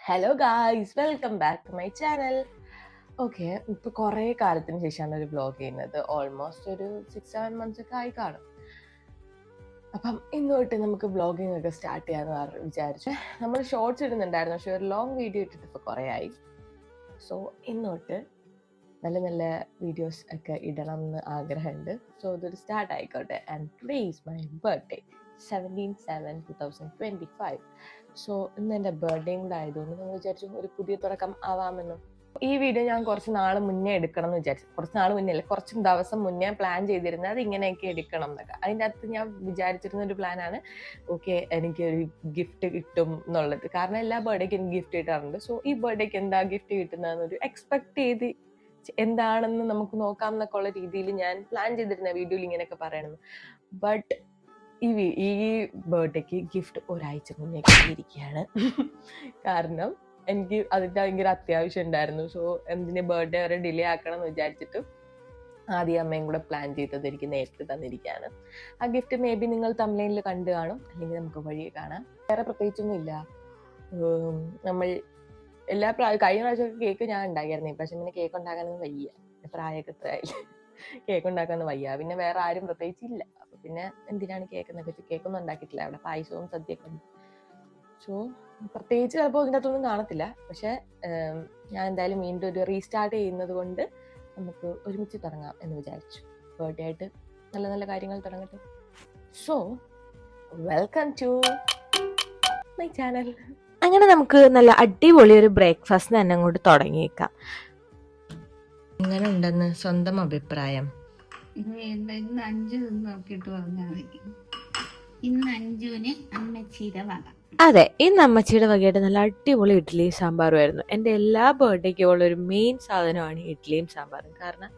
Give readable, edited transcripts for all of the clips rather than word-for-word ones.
Hello guys, welcome back to my channel. Okay, ഇപ്പോൾ കുറേ കാലത്തിന് ശേഷമാണ് ഒരു വ്ളോഗ് ചെയ്യുന്നത്. ഓൾമോസ്റ്റ് ഒരു 6-7 months ഒക്കെ ആയി കാണും. അപ്പം ഇന്ന് തൊട്ട് നമുക്ക് വ്ളോഗിങ് ഒക്കെ സ്റ്റാർട്ട് ചെയ്യാമെന്ന് വിചാരിച്ചു. നമ്മൾ ഷോർട്സ് ഇടുന്നുണ്ടായിരുന്നു, പക്ഷേ ഒരു ലോങ് വീഡിയോ ഇട്ടിട്ട് ഇപ്പോൾ കുറേ ആയി. സോ ഇന്ന് തൊട്ട് നല്ല നല്ല വീഡിയോസ് ഒക്കെ ഇടണം എന്ന് ആഗ്രഹമുണ്ട്. സോ ഇതൊരു സ്റ്റാർട്ട് ആയിക്കോട്ടെ. And today is my birthday, 17/7/2025. So ഇന്ന് എൻ്റെ ബർത്ത്ഡേയും കൂടെ ആയതുകൊണ്ട് നമ്മൾ വിചാരിച്ചു ഒരു പുതിയ തുടക്കം ആവാമെന്നും. ഈ വീഡിയോ ഞാൻ കുറച്ച് നാൾ മുന്നേ എടുക്കണം എന്ന് വിചാരിച്ചു. കുറച്ച് നാൾ മുന്നേ അല്ല, കുറച്ച് ദിവസം മുന്നേ പ്ലാൻ ചെയ്തിരുന്നത് അത് ഇങ്ങനെയൊക്കെ എടുക്കണം എന്നൊക്കെ. അതിൻ്റെ അകത്ത് ഞാൻ വിചാരിച്ചിരുന്ന ഒരു പ്ലാനാണ്, ഓക്കെ എനിക്കൊരു ഗിഫ്റ്റ് കിട്ടും എന്നുള്ളത്. കാരണം എല്ലാ ബർത്ത്ഡേക്കും എനിക്ക് ഗിഫ്റ്റ് കിട്ടാറുണ്ട്. സോ ഈ ബർത്ത്ഡേക്ക് എന്താ ഗിഫ്റ്റ് കിട്ടുന്നതെന്നൊരു എക്സ്പെക്ട് ചെയ്ത് എന്താണെന്ന് നമുക്ക് നോക്കാം എന്നൊക്കെ ഉള്ള രീതിയിൽ ഞാൻ പ്ലാൻ ചെയ്തിരുന്ന വീഡിയോയിൽ ഇങ്ങനെയൊക്കെ പറയണമെന്ന്. ബട്ട് ഈ ബർത്ത്ഡേക്ക് ഗിഫ്റ്റ് ഒരാഴ്ച മുന്നേ കിട്ടിയിരിക്കുകയാണ്. കാരണം എനിക്ക് അതിൻ്റെ ഭയങ്കര അത്യാവശ്യം ഉണ്ടായിരുന്നു. സോ എന്തിന് ബർത്ത്ഡേ വരെ ഡിലേ ആക്കണം എന്ന് വിചാരിച്ചിട്ട് ആദ്യം അമ്മയും കൂടെ പ്ലാൻ ചെയ്തത് എനിക്ക് നേരത്തെ തന്നിരിക്കുകയാണ്. ആ ഗിഫ്റ്റ് മേ ബി നിങ്ങൾ തംബ്നെയിലിൽ കണ്ടു കാണും, അല്ലെങ്കിൽ നമുക്ക് വഴിയെ കാണാം. വേറെ പ്രത്യേകിച്ചൊന്നും ഇല്ല. നമ്മൾ കഴിഞ്ഞ പ്രാവശ്യമൊക്കെ കേക്ക് ഞാൻ ഉണ്ടാക്കിയായിരുന്നു. ഇപ്രാവശ്യം പിന്നെ കേക്ക് ഉണ്ടാക്കാനൊന്നും വയ്യ, പ്രായമൊക്കെ എത്രയായില്ല, കേക്ക് ഉണ്ടാക്കാനൊന്നും വയ്യ. പിന്നെ വേറെ ആരും പ്രത്യേകിച്ചില്ല. അപ്പൊ പിന്നെ എന്തിനാണ് കേക്ക് എന്നൊക്കെ വെച്ച് കേക്കൊന്നും ഉണ്ടാക്കിയിട്ടില്ല. അവിടെ പായസവും സദ്യയൊക്കെ ഉണ്ട്. സോ പ്രത്യേകിച്ച് ചിലപ്പോൾ ഇതിൻ്റെ അകത്തൊന്നും കാണത്തില്ല. പക്ഷെ ഞാൻ എന്തായാലും വീണ്ടും ഒരു റീസ്റ്റാർട്ട് ചെയ്യുന്നത് കൊണ്ട് നമുക്ക് ഒരുമിച്ച് തുടങ്ങാം എന്ന് വിചാരിച്ചു. ബർത്ത്ഡേ ആയിട്ട് നല്ല നല്ല കാര്യങ്ങൾ തുടങ്ങട്ടെ. So welcome to my channel. അങ്ങനെ നമുക്ക് നല്ല അടിപൊളി ഒരു ബ്രേക്ക്ഫാസ്റ്റ് തന്നെ അങ്ങോട്ട് തുടങ്ങിയേക്കാം. എങ്ങനെ ഉണ്ടെന്ന് സ്വന്തം അഭിപ്രായം? ഇന്ന് 5 നോക്കിയിട്ട് പറഞ്ഞാൽ മതി. ഇന്ന് 5-ന് അമ്മച്ചിയുടെ വക. അതെ, ഇന്ന് അമ്മച്ചിയുടെ വകയായിട്ട് നല്ല അടിപൊളി ഇഡ്ഡലിയും സാമ്പാറും ആയിരുന്നു. എൻ്റെ എല്ലാ ബർത്ത്ഡേക്കും ഉള്ളൊരു മെയിൻ സാധനമാണ് ഇഡ്ഡലിയും സാമ്പാറും. കാരണം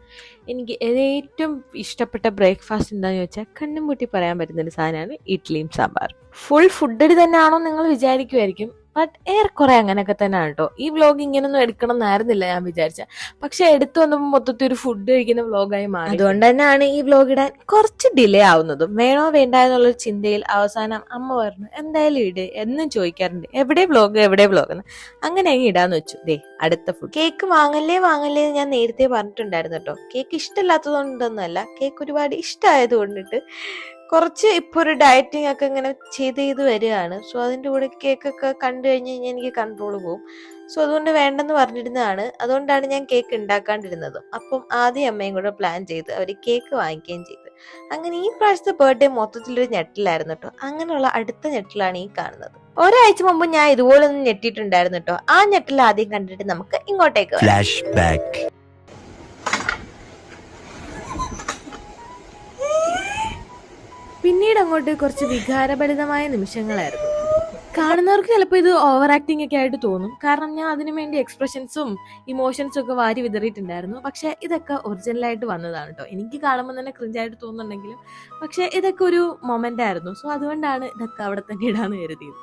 എനിക്ക് ഏറ്റവും ഇഷ്ടപ്പെട്ട ബ്രേക്ക്ഫാസ്റ്റ് എന്താണെന്ന് ചോദിച്ചാൽ കണ്ണും പൂട്ടി പറയാൻ പറ്റുന്നൊരു സാധനമാണ് ഇഡ്ഡലിയും സാമ്പാറും. ഫുൾ ഫുഡടി തന്നെയാണോ നിങ്ങൾ വിചാരിക്കുമായിരിക്കും. ബട്ട് ഏറെക്കുറെ അങ്ങനെയൊക്കെ തന്നെയാണ് കേട്ടോ. ഈ വ്ലോഗ് ഇങ്ങനൊന്നും എടുക്കണം എന്നായിരുന്നില്ല ഞാൻ വിചാരിച്ച, പക്ഷെ എടുത്തു വന്നപ്പോൾ മൊത്തത്തിൽ ഒരു ഫുഡ് കഴിക്കുന്ന വ്ലോഗായി മാറി. അതുകൊണ്ട് തന്നെയാണ് ഈ വ്ലോഗ് ഇടാൻ കുറച്ച് ഡിലേ ആവുന്നതും. വേണോ വേണ്ട എന്നുള്ളൊരു ചിന്തയിൽ അവസാനം അമ്മ പറഞ്ഞു എന്തായാലും ഇട്, എന്നും ചോദിക്കാറുണ്ട് എവിടെ വ്ലോഗ് എന്ന്. അങ്ങനെ അങ്ങ് ഇടാന്ന് വെച്ചു. ദേ അടുത്ത ഫുഡ്. കേക്ക് വാങ്ങല്ലേ എന്ന് ഞാൻ നേരത്തെ പറഞ്ഞിട്ടുണ്ടായിരുന്നു കേട്ടോ. കേക്ക് ഇഷ്ടമില്ലാത്തതുകൊണ്ടൊന്നുമല്ല, കേക്ക് ഒരുപാട് ഇഷ്ടമായത് കൊണ്ടിട്ട് കുറച്ച് ഇപ്പോൾ ഒരു ഡയറ്റിംഗ് ഒക്കെ ഇങ്ങനെ ചെയ്ത് വരികയാണ്. സോ അതിൻ്റെ കൂടെ കേക്കൊക്കെ കണ്ടു കഴിഞ്ഞ് കഴിഞ്ഞാൽ എനിക്ക് കൺട്രോൾ പോകും. സോ അതുകൊണ്ട് വേണ്ടെന്ന് പറഞ്ഞിരുന്നതാണ്. അതുകൊണ്ടാണ് ഞാൻ കേക്ക് ഉണ്ടാക്കാണ്ടിരുന്നതും. അപ്പം ആദ്യം അമ്മയും കൂടെ പ്ലാൻ ചെയ്ത് അവർ കേക്ക് വാങ്ങിക്കുകയും ചെയ്ത്. അങ്ങനെ ഈ പ്രാവശ്യത്തെ ബർത്ത്ഡേ മൊത്തത്തിലൊരു ഞെട്ടിലായിരുന്നു കേട്ടോ. അങ്ങനെയുള്ള അടുത്ത ഞെട്ടിലാണ് ഈ കാണുന്നത്. ഒരാഴ്ച മുമ്പ് ഞാൻ ഇതുപോലെ ഒന്ന് ഞെട്ടിയിട്ടുണ്ടായിരുന്നു കേട്ടോ. ആ ഞെട്ടിൽ ആദ്യം കണ്ടിട്ട് നമുക്ക് ഇങ്ങോട്ടേക്ക് ഫ്ലാഷ് ബാക്ക്. പിന്നീട് അങ്ങോട്ട് കുറച്ച് വികാരഭരിതമായ നിമിഷങ്ങളായിരുന്നു. കാണുന്നവർക്ക് ചിലപ്പോൾ ഇത് ഓവർ ആക്ടിങ് ഒക്കെ ആയിട്ട് തോന്നും. കാരണം ഞാൻ അതിനു വേണ്ടി എക്സ്പ്രഷൻസും ഇമോഷൻസും ഒക്കെ വാരി വിതറിയിട്ടുണ്ടായിരുന്നു. പക്ഷെ ഇതൊക്കെ ഒറിജിനലായിട്ട് വന്നതാണ് കേട്ടോ. എനിക്ക് കാണുമ്പോൾ തന്നെ ക്രിഞ്ചായിട്ട് തോന്നുന്നുണ്ടെങ്കിലും പക്ഷെ ഇതൊക്കെ ഒരു മൊമെന്റ് ആയിരുന്നു. സോ അതുകൊണ്ടാണ് ഇതൊക്കെ അവിടെ തന്നെ ഇടാന്ന് കരുതിയത്.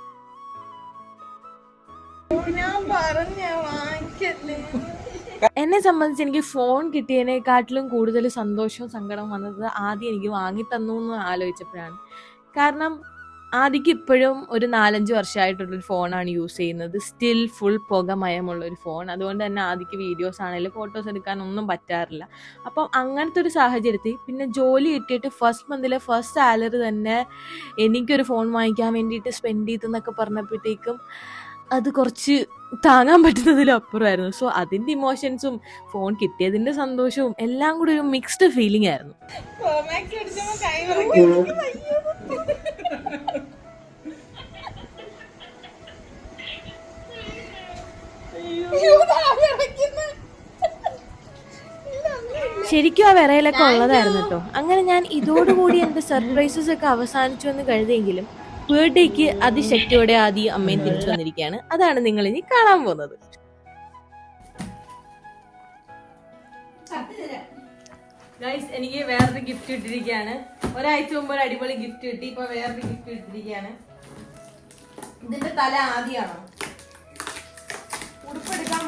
എന്നെ സംബന്ധിച്ച് എനിക്ക് ഫോൺ കിട്ടിയതിനെക്കാട്ടിലും കൂടുതൽ സന്തോഷവും സങ്കടവും വന്നത് ആദ്യം എനിക്ക് വാങ്ങി തന്നു എന്ന് ആലോചിച്ചപ്പോഴാണ്. കാരണം ആദ്യക്ക് ഇപ്പോഴും ഒരു 4-5 വർഷമായിട്ടുള്ളൊരു ഫോണാണ് യൂസ് ചെയ്യുന്നത്. സ്റ്റിൽ ഫുൾ പുകമയമുള്ളൊരു ഫോൺ. അതുകൊണ്ട് തന്നെ ആദ്യക്ക് വീഡിയോസ് ആണെങ്കിലും ഫോട്ടോസ് എടുക്കാനൊന്നും പറ്റാറില്ല. അപ്പം അങ്ങനത്തെ ഒരു സാഹചര്യത്തിൽ പിന്നെ ജോലി കിട്ടിയിട്ട് ഫസ്റ്റ് മന്തിലെ ഫസ്റ്റ് സാലറി തന്നെ എനിക്കൊരു ഫോൺ വാങ്ങിക്കാൻ വേണ്ടിയിട്ട് സ്പെൻഡ് ചെയ്തെന്നൊക്കെ പറഞ്ഞപ്പോഴത്തേക്കും അത് കുറച്ച് താങ്ങാൻ പറ്റുന്നതിലും അപ്പുറമായിരുന്നു. സോ അതിന്റെ ഇമോഷൻസും ഫോൺ കിട്ടിയതിന്റെ സന്തോഷവും എല്ലാം കൂടി ഒരു മിക്സ്ഡ് ഫീലിംഗ് ആയിരുന്നു. ശരിക്കും ആ വിറയിലൊക്കെ ഉള്ളതായിരുന്നു കേട്ടോ. അങ്ങനെ ഞാൻ ഇതോടുകൂടി എന്റെ സർപ്രൈസസ് ഒക്കെ അവസാനിച്ചു എന്ന് കരുതിയെങ്കിലും ബർത്ത്ഡേക്ക് അതിശക്തിയോടെ ആദ്യം അമ്മയും തിരിച്ചു വന്നിരിക്കുകയാണ്. അതാണ് നിങ്ങൾ ഇനി കാണാൻ പോകുന്നത്. ഗൈസ്, എനിക്ക് വേറൊരു ഗിഫ്റ്റ് കിട്ടിയിരിക്കുകയാണ്. ഒരാഴ്ച മുമ്പ് ഒരു അടിപൊളി ഗിഫ്റ്റ് കിട്ടി. ഇപ്പൊ വേറൊരു ഗിഫ്റ്റ് കിട്ടിയിരിക്കുകയാണ്. ഇതിന്റെ തല ആദ്യമാണോ ഉടുപ്പെടുക്കാൻ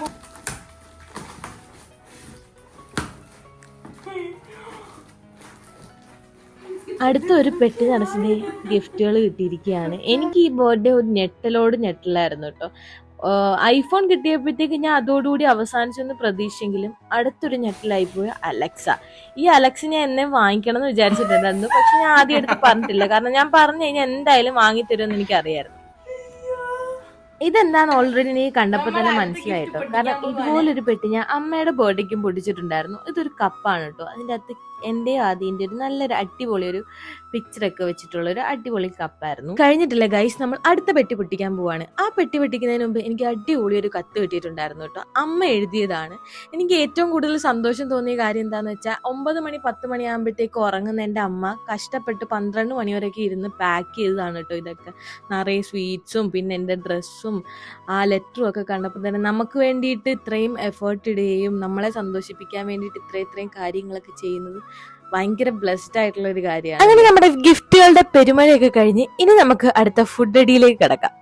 അടുത്ത ഒരു പെട്ടി നിറച്ചിന്റെ ഗിഫ്റ്റുകൾ കിട്ടിയിരിക്കുകയാണ്. എനിക്ക് ഈ ബർത്ത്ഡേ ഒരു ഞെട്ടലായിരുന്നു കേട്ടോ. ഐഫോൺ കിട്ടിയപ്പോഴത്തേക്ക് ഞാൻ അതോടുകൂടി അവസാനിച്ചെന്ന് പ്രതീക്ഷയെങ്കിലും അടുത്തൊരു ഞെട്ടിലായി പോയ അലക്സ. ഈ അലക്സിനെ എന്നെ വാങ്ങിക്കണം എന്ന് വിചാരിച്ചിട്ടുണ്ടായിരുന്നു. പക്ഷെ ഞാൻ ആദ്യം എടുത്ത് പറഞ്ഞിട്ടില്ല, കാരണം ഞാൻ പറഞ്ഞു കഴിഞ്ഞാൽ എന്തായാലും വാങ്ങിത്തരുമെന്ന് എനിക്കറിയായിരുന്നു. ഇതെന്താന്ന് ഓൾറെഡി നീ കണ്ടപ്പോൾ തന്നെ മനസ്സിലായിട്ടോ. കാരണം ഇതുപോലൊരു പെട്ടി ഞാൻ അമ്മയുടെ ബർത്ത്ഡേക്കും പൊടിച്ചിട്ടുണ്ടായിരുന്നു. ഇതൊരു കപ്പാണ് കേട്ടോ. അതിൻ്റെ അകത്ത് എന്റെയും ആദ്യൻ്റെ ഒരു നല്ലൊരു അടിപൊളി ഒരു പിക്ചറൊക്കെ വെച്ചിട്ടുള്ള ഒരു അടിപൊളി കപ്പായിരുന്നു. കഴിഞ്ഞിട്ടില്ല ഗൈസ്, നമ്മൾ അടുത്ത പെട്ടി പൊട്ടിക്കാൻ പോവാണ്. ആ പെട്ടി പൊട്ടിക്കുന്നതിന് മുമ്പ് എനിക്ക് അടിപൊളി ഒരു കത്ത് കിട്ടിയിട്ടുണ്ടായിരുന്നു കേട്ടോ. അമ്മ എഴുതിയതാണ്. എനിക്ക് ഏറ്റവും കൂടുതൽ സന്തോഷം തോന്നിയ കാര്യം എന്താണെന്ന് വെച്ചാൽ 9 മണി 10 മണിയാകുമ്പോഴത്തേക്ക് ഉറങ്ങുന്ന എൻ്റെ അമ്മ കഷ്ടപ്പെട്ട് 12 മണി വരെയൊക്കെ ഇരുന്ന് പാക്ക് ചെയ്തതാണ് കേട്ടോ. ഇതൊക്കെ നിറയെ സ്വീറ്റ്സും പിന്നെ എൻ്റെ ഡ്രസ്സും ആ ലെറ്ററും ഒക്കെ കണ്ടപ്പോൾ തന്നെ നമുക്ക് വേണ്ടിയിട്ട് ഇത്രയും എഫേർട്ട് ഇടുകയും നമ്മളെ സന്തോഷിപ്പിക്കാൻ വേണ്ടിയിട്ട് ഇത്രയും കാര്യങ്ങളൊക്കെ ചെയ്യുന്നത് ഭയങ്കര ബ്ലെസ്ഡ് ആയിട്ടുള്ള ഒരു കാര്യമാണ്. അങ്ങനെ നമ്മുടെ ഗിഫ്റ്റുകളുടെ പെരുമഴയൊക്കെ കഴിഞ്ഞ് ഇനി നമുക്ക് അടുത്ത ഫുഡ് അടിയിലേക്ക് കിടക്കാം.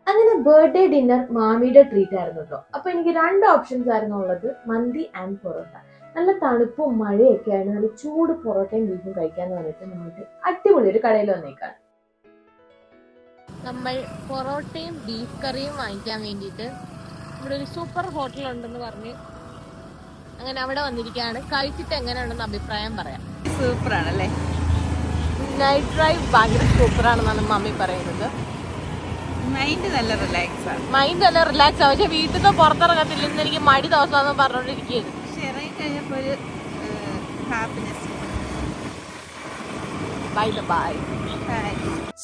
അങ്ങനെ ബർത്ത്ഡേ ഡിന്നർ മാമിയുടെ ട്രീറ്റ് ആയിരുന്നു കേട്ടോ. അപ്പൊ എനിക്ക് 2 ഓപ്ഷൻസ് ആയിരുന്നു ഉള്ളത്, മന്തി ആൻഡ് പൊറോട്ട. നല്ല തണുപ്പും മഴയൊക്കെ ആയിരുന്നു, നല്ല ചൂട് പൊറോട്ടയും ബീഫും കഴിക്കാന്ന് പറഞ്ഞിട്ട് നമുക്ക് അടിപൊളി ഒരു കടയിൽ വന്നേക്കാണ്. നമ്മൾ പൊറോട്ടയും ബീഫ് കറിയും വാങ്ങിക്കാൻ വേണ്ടിയിട്ട് ഇവിടെ ഒരു സൂപ്പർ ഹോട്ടൽ ഉണ്ടെന്ന് പറഞ്ഞ് അങ്ങനെ അവിടെ വന്നിരിക്കുകയാണ്. കഴിച്ചിട്ട് എങ്ങനെയുണ്ടെന്ന് അഭിപ്രായം പറയാം. സൂപ്പർ ആണല്ലേ, നൈറ്റ് ഡ്രൈവ് ഭയങ്കര സൂപ്പറാണെന്നാണ് മമ്മി പറയുന്നത്. മൈൻഡ് നല്ല റിലാക്സ് ആണ്. മൈൻഡ് നല്ല റിലാക്സ് ആവും. പക്ഷെ വീട്ടിൽ നിന്ന് പുറത്തിറങ്ങത്തില്ലെന്ന് എനിക്ക് മടി ദിവസമാണെന്ന് പറഞ്ഞോണ്ടിരിക്കുകയാണ്. പക്ഷെ ഇറങ്ങി കഴിഞ്ഞപ്പോൾ ഒരു ഹാപ്പിനെസ്. Bye bye.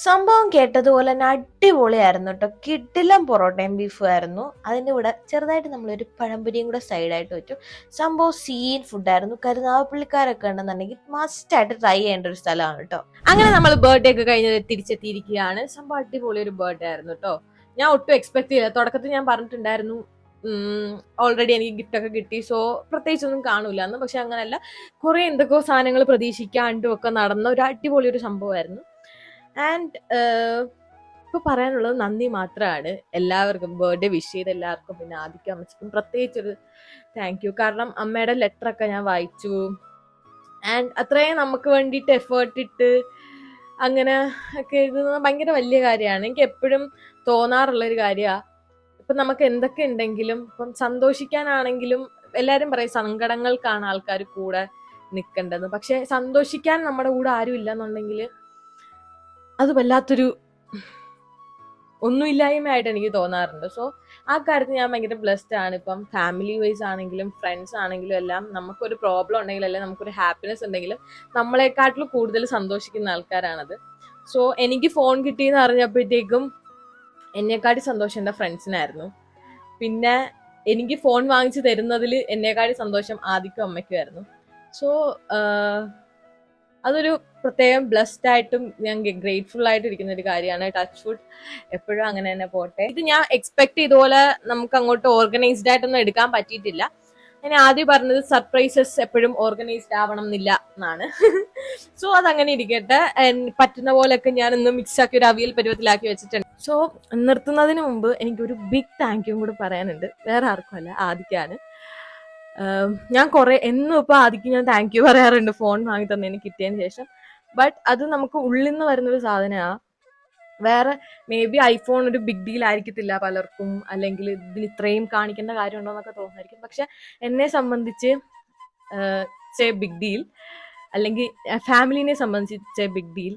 സംഭവം കേട്ടതുപോലെ തന്നെ അടിപൊളിയായിരുന്നു കേട്ടോ. കിടിലം പൊറോട്ടയും ബീഫും ആയിരുന്നു. അതിൻ്റെ കൂടെ ചെറുതായിട്ട് നമ്മളൊരു പഴംപൊരിയും കൂടെ സൈഡായിട്ട് വെച്ചു. സംഭവം സീൻ ഫുഡായിരുന്നു. കരുനാഗപ്പള്ളിക്കാരൊക്കെ ഉണ്ടെന്നുണ്ടെങ്കിൽ മസ്റ്റായിട്ട് ട്രൈ ചെയ്യേണ്ട ഒരു സ്ഥലമാണ് കേട്ടോ. അങ്ങനെ നമ്മൾ ബർത്ത്ഡേ ഒക്കെ കഴിഞ്ഞ് തിരിച്ചെത്തിയിരിക്കുകയാണ്. സംഭവം അടിപൊളി ഒരു ബർത്ത്ഡേ ആയിരുന്നു കേട്ടോ. ഞാൻ ഒട്ടും എക്സ്പെക്ട് ചെയ്യില്ല. തുടക്കത്തിൽ ഞാൻ പറഞ്ഞിട്ടുണ്ടായിരുന്നു ഓൾറെഡി എനിക്ക് ഗിഫ്റ്റ് ഒക്കെ കിട്ടി, സോ പ്രത്യേകിച്ചൊന്നും കാണൂല എന്ന്. പക്ഷെ അങ്ങനെയല്ല, കുറെ എന്തൊക്കെയോ സാധനങ്ങൾ പ്രതീക്ഷിക്കാണ്ടും ഒക്കെ നടന്ന ഒരു അടിപൊളി ഒരു സംഭവമായിരുന്നു. ആൻഡ് ഇപ്പൊ പറയാനുള്ളത് നന്ദി മാത്രമാണ് എല്ലാവർക്കും. ബർത്ത്ഡേ വിഷ് ചെയ്ത എല്ലാവർക്കും, പിന്നെ ആദ്യം അമ്മച്ചിക്കും പ്രത്യേകിച്ചൊരു താങ്ക് യു. കാരണം അമ്മയുടെ ലെറ്റർ ഒക്കെ ഞാൻ വായിച്ചു. ആൻഡ് അത്രയും നമുക്ക് വേണ്ടിയിട്ട് എഫേർട്ട് ഇട്ട് അങ്ങനെ ഒക്കെ എഴുതുന്നത് ഭയങ്കര വലിയ കാര്യമാണ്. എനിക്ക് എപ്പോഴും തോന്നാറുള്ളൊരു കാര്യമാണ്, ഇപ്പൊ നമുക്ക് എന്തൊക്കെ ഉണ്ടെങ്കിലും ഇപ്പം സന്തോഷിക്കാനാണെങ്കിലും എല്ലാരും പറയും സങ്കടങ്ങൾക്കാണ് ആൾക്കാർ കൂടെ നിൽക്കേണ്ടത്. പക്ഷെ സന്തോഷിക്കാൻ നമ്മുടെ കൂടെ ആരും ഇല്ലെന്നുണ്ടെങ്കിൽ അത് വല്ലാത്തൊരു ഒന്നുമില്ലായ്മയായിട്ട് എനിക്ക് തോന്നാറുണ്ട്. സോ ആ കാര്യത്തിൽ ഞാൻ ഭയങ്കര ബ്ലെസ്ഡ് ആണ്. ഇപ്പം ഫാമിലി വൈസ് ആണെങ്കിലും ഫ്രണ്ട്സ് ആണെങ്കിലും എല്ലാം നമുക്കൊരു പ്രോബ്ലം ഉണ്ടെങ്കിൽ അല്ലെങ്കിൽ നമുക്കൊരു ഹാപ്പിനെസ് ഉണ്ടെങ്കിലും നമ്മളെക്കാട്ടിലും കൂടുതൽ സന്തോഷിക്കുന്ന ആൾക്കാരാണത്. സോ എനിക്ക് ഫോൺ കിട്ടിയെന്ന് അറിഞ്ഞപ്പോഴത്തേക്കും എന്നെക്കാട്ടി സന്തോഷം എൻ്റെ ഫ്രണ്ട്സിനായിരുന്നു. പിന്നെ എനിക്ക് ഫോൺ വാങ്ങിച്ചു തരുന്നതിൽ എന്നെക്കാട്ടി സന്തോഷം ആദിക്കും അമ്മയ്ക്കുമായിരുന്നു. സോ അതൊരു പ്രത്യേകം ബ്ലെസ്ഡ് ആയിട്ടും ഞാൻ ഗ്രേറ്റ്ഫുൾ ആയിട്ട് ഇരിക്കുന്ന ഒരു കാര്യമാണ്. ടച്ച് വുഡ് എപ്പോഴും അങ്ങനെ തന്നെ പോട്ടെ. ഇത് ഞാൻ എക്സ്പെക്ട് ചെയ്ത പോലെ നമുക്ക് അങ്ങോട്ട് ഓർഗനൈസ്ഡ് ആയിട്ടൊന്നും എടുക്കാൻ പറ്റിയിട്ടില്ല. ഞാൻ ആദ്യം പറഞ്ഞത് സർപ്രൈസസ് എപ്പോഴും ഓർഗനൈസ്ഡ് ആവണം എന്നില്ല എന്നാണ്. സോ അതങ്ങനെ ഇരിക്കട്ടെ. പറ്റുന്ന പോലെയൊക്കെ ഞാൻ ഇന്ന് മിക്സ് ആക്കി ഒരു അവിയൽ പരുവത്തിലാക്കി വെച്ചിട്ടുണ്ട്. സോ നിർത്തുന്നതിന് മുമ്പ് എനിക്കൊരു ബിഗ് താങ്ക് യു കൂടെ പറയാനുണ്ട്. വേറെ ആർക്കും അല്ല, ആദിക്കാണ്. ഞാൻ എന്നും ഇപ്പൊ ആദിക്ക് ഞാൻ താങ്ക് യു പറയാറുണ്ട് ഫോൺ വാങ്ങി തന്നതിന് കിട്ടിയതിന് ശേഷം. ബട്ട് അത് നമുക്ക് ഉള്ളിൽ നിന്ന് വരുന്നൊരു സാധനമാണ്. വേറെ മേ ബി ഐഫോൺ ഒരു ബിഗ് ഡീൽ ആയിരിക്കത്തില്ല പലർക്കും, അല്ലെങ്കിൽ ഇതിൽ ഇത്രയും കാണിക്കേണ്ട കാര്യമുണ്ടോ എന്നൊക്കെ തോന്നുമായിരിക്കും. പക്ഷെ എന്നെ സംബന്ധിച്ച് ബിഗ് ഡീൽ, അല്ലെങ്കിൽ ഫാമിലിനെ സംബന്ധിച്ച് ബിഗ് ഡീൽ.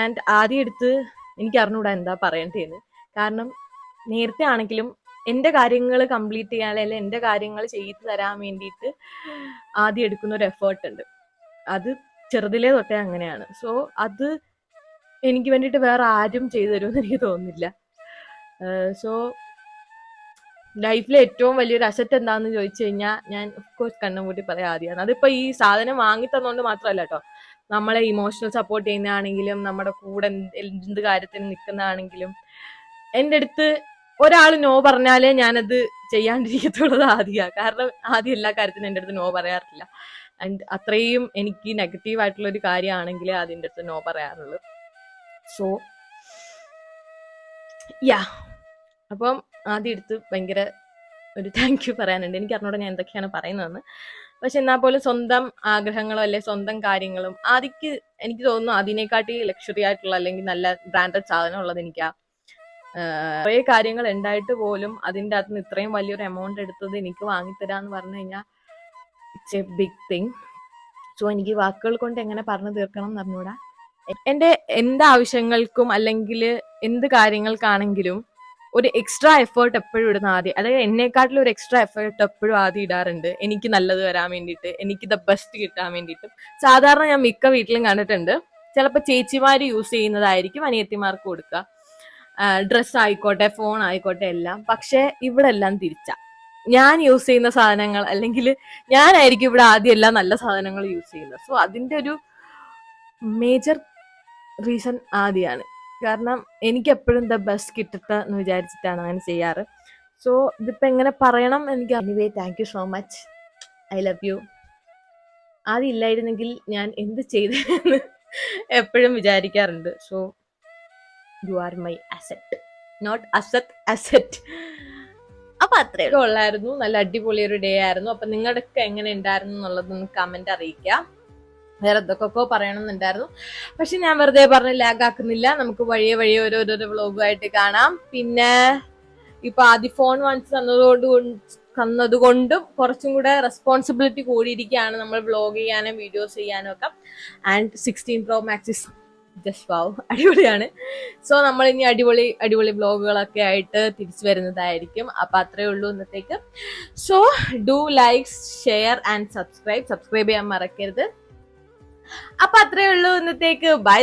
ആൻഡ് ആദ്യം എടുത്ത് എനിക്ക് അറിഞ്ഞൂടാ എന്താ പറയേണ്ടതെന്ന്. കാരണം നേരത്തെ ആണെങ്കിലും എൻ്റെ കാര്യങ്ങൾ കംപ്ലീറ്റ് ചെയ്യാൻ അല്ലെങ്കിൽ എൻ്റെ കാര്യങ്ങൾ ചെയ്തു തരാൻ വേണ്ടിയിട്ട് ആദ്യം എടുക്കുന്ന ഒരു എഫേർട്ട് ഉണ്ട്. അത് ചെറുതിലേ തൊട്ടേ അങ്ങനെയാണ്. സോ അത് എനിക്ക് വേണ്ടിയിട്ട് വേറെ ആരും ചെയ്തു തരുമെന്ന് എനിക്ക് തോന്നുന്നില്ല. സോ ലൈഫിലെ ഏറ്റവും വലിയൊരു അസറ്റ് എന്താണെന്ന് ചോദിച്ചു കഴിഞ്ഞാൽ ഞാൻ ഓഫ്കോഴ്സ് കണ്ണും കൂട്ടി പറയാം ആദ്യമാണ്. അതിപ്പോൾ ഈ സാധനം വാങ്ങി തന്നുകൊണ്ട് മാത്രമല്ല കേട്ടോ, നമ്മളെ ഇമോഷണൽ സപ്പോർട്ട് ചെയ്യുന്നതാണെങ്കിലും നമ്മുടെ കൂടെ എന്ത് കാര്യത്തിന് നിൽക്കുന്നതാണെങ്കിലും എൻ്റെ അടുത്ത് ഒരാൾ നോ പറഞ്ഞാലേ ഞാനത് ചെയ്യാണ്ടിരിക്കത്തുള്ളത് ആദ്യമാണ്. കാരണം ആദ്യം എല്ലാ കാര്യത്തിനും എൻ്റെ അടുത്ത് നോ പറയാറില്ല. ആൻഡ് അത്രയും എനിക്ക് നെഗറ്റീവ് ആയിട്ടുള്ള ഒരു കാര്യമാണെങ്കിൽ അതിൻ്റെ അടുത്ത് നോ പറയാറുള്ളൂ. സോ യാ, അപ്പം ആദ്യം എടുത്ത് ഭയങ്കര ഒരു താങ്ക് യു പറയാനുണ്ട്. എനിക്ക് അറിഞ്ഞൂടെ ഞാൻ എന്തൊക്കെയാണ് പറയുന്നതെന്ന്. പക്ഷെ എന്നാൽ പോലും സ്വന്തം ആഗ്രഹങ്ങളോ അല്ലെ സ്വന്തം കാര്യങ്ങളും ആദ്യക്ക് എനിക്ക് തോന്നുന്നു അതിനെക്കാട്ടി ലക്ഷറി ആയിട്ടുള്ള അല്ലെങ്കിൽ നല്ല ബ്രാൻഡഡ് സാധനം ഉള്ളത് എനിക്കാ. കുറേ കാര്യങ്ങൾ ഉണ്ടായിട്ട് പോലും അതിൻ്റെ അകത്ത് നിന്ന് ഇത്രയും വലിയൊരു എമൗണ്ട് എടുത്തത് എനിക്ക് വാങ്ങിത്തരാന്ന് പറഞ്ഞു കഴിഞ്ഞാൽ it's a big thing. So എനിക്ക് വാക്കുകൾ കൊണ്ട് എങ്ങനെ പറഞ്ഞു തീർക്കണം എന്ന് അറിഞ്ഞൂടാ. എൻ്റെ എന്ത് ആവശ്യങ്ങൾക്കും അല്ലെങ്കിൽ എന്ത് കാര്യങ്ങൾക്കാണെങ്കിലും ഒരു എക്സ്ട്രാ എഫേർട്ട് എപ്പോഴും ഇടുന്ന ആദ്യം, അതായത് എന്നെക്കാട്ടിലും ഒരു എക്സ്ട്രാ എഫേർട്ട് എപ്പോഴും ആദ്യം ഇടാറുണ്ട് എനിക്ക് നല്ലത് വരാൻ വേണ്ടിയിട്ട്, എനിക്ക് ദ ബെസ്റ്റ് കിട്ടാൻ വേണ്ടിയിട്ടും. സാധാരണ ഞാൻ മിക്ക വീട്ടിലും കണ്ടിട്ടുണ്ട്, ചിലപ്പോൾ ചേച്ചിമാർ യൂസ് ചെയ്യുന്നതായിരിക്കും അനിയത്തിമാർക്ക് കൊടുക്കുക, ഡ്രസ്സ് ആയിക്കോട്ടെ ഫോൺ ആയിക്കോട്ടെ എല്ലാം. പക്ഷെ ഇവിടെ എല്ലാം തിരിച്ചാ, ഞാൻ യൂസ് ചെയ്യുന്ന സാധനങ്ങൾ അല്ലെങ്കിൽ ഞാനായിരിക്കും ഇവിടെ ആദ്യം എല്ലാം നല്ല സാധനങ്ങൾ യൂസ് ചെയ്യുന്നത്. സോ അതിൻ്റെ ഒരു മേജർ റീസൺ ആദ്യമാണ്. കാരണം എനിക്ക് എപ്പോഴും ദ ബെസ്റ്റ് കിട്ടട്ടെ എന്ന് വിചാരിച്ചിട്ടാണ് അങ്ങനെ ചെയ്യാറ്. സോ ഇതിപ്പോൾ എങ്ങനെ പറയണം എനിക്ക്. Anyway thank you so much, I love you. ആദ്യം ഇല്ലായിരുന്നെങ്കിൽ ഞാൻ എന്ത് ചെയ്തെന്ന് എപ്പോഴും വിചാരിക്കാറുണ്ട്. So you are my asset, not asset, asset. അപ്പൊ അത്രയൊക്കെ ഉള്ളായിരുന്നു. നല്ല അടിപൊളി ഒരു ഡേ ആയിരുന്നു. അപ്പൊ നിങ്ങളുടെയൊക്കെ എങ്ങനെ ഉണ്ടായിരുന്നു എന്നുള്ളതൊന്ന് കമന്റ് അറിയിക്കാം. വേറെ എന്തൊക്കെ പറയണമെന്നുണ്ടായിരുന്നു, പക്ഷെ ഞാൻ വെറുതെ പറഞ്ഞ് ലാഗ് ആക്കുന്നില്ല. നമുക്ക് വഴിയെ ഓരോരോ വ്ളോഗുമായിട്ട് കാണാം. പിന്നെ ഇപ്പൊ ആദ്യം ഫോൺ വാങ്ങിച്ച് തന്നതുകൊണ്ടും കുറച്ചും കൂടെ റെസ്പോൺസിബിലിറ്റി കൂടിയിരിക്കുകയാണ് നമ്മൾ വ്ളോഗ് ചെയ്യാനും വീഡിയോസ് ചെയ്യാനും ഒക്കെ. And 16 Pro Max is just wow, അടിപൊളിയാണ്. സോ നമ്മൾ ഇനി അടിപൊളി വ്ളോഗുകളൊക്കെ ആയിട്ട് തിരിച്ചു വരുന്നതായിരിക്കും. അപ്പൊ അത്രേ ഉള്ളൂ ഇന്നത്തേക്ക്. So do like, share and subscribe ചെയ്യാൻ മറക്കരുത്. അപ്പൊ അത്രേ ഉള്ളൂ ഇന്നത്തേക്ക്. ബൈ.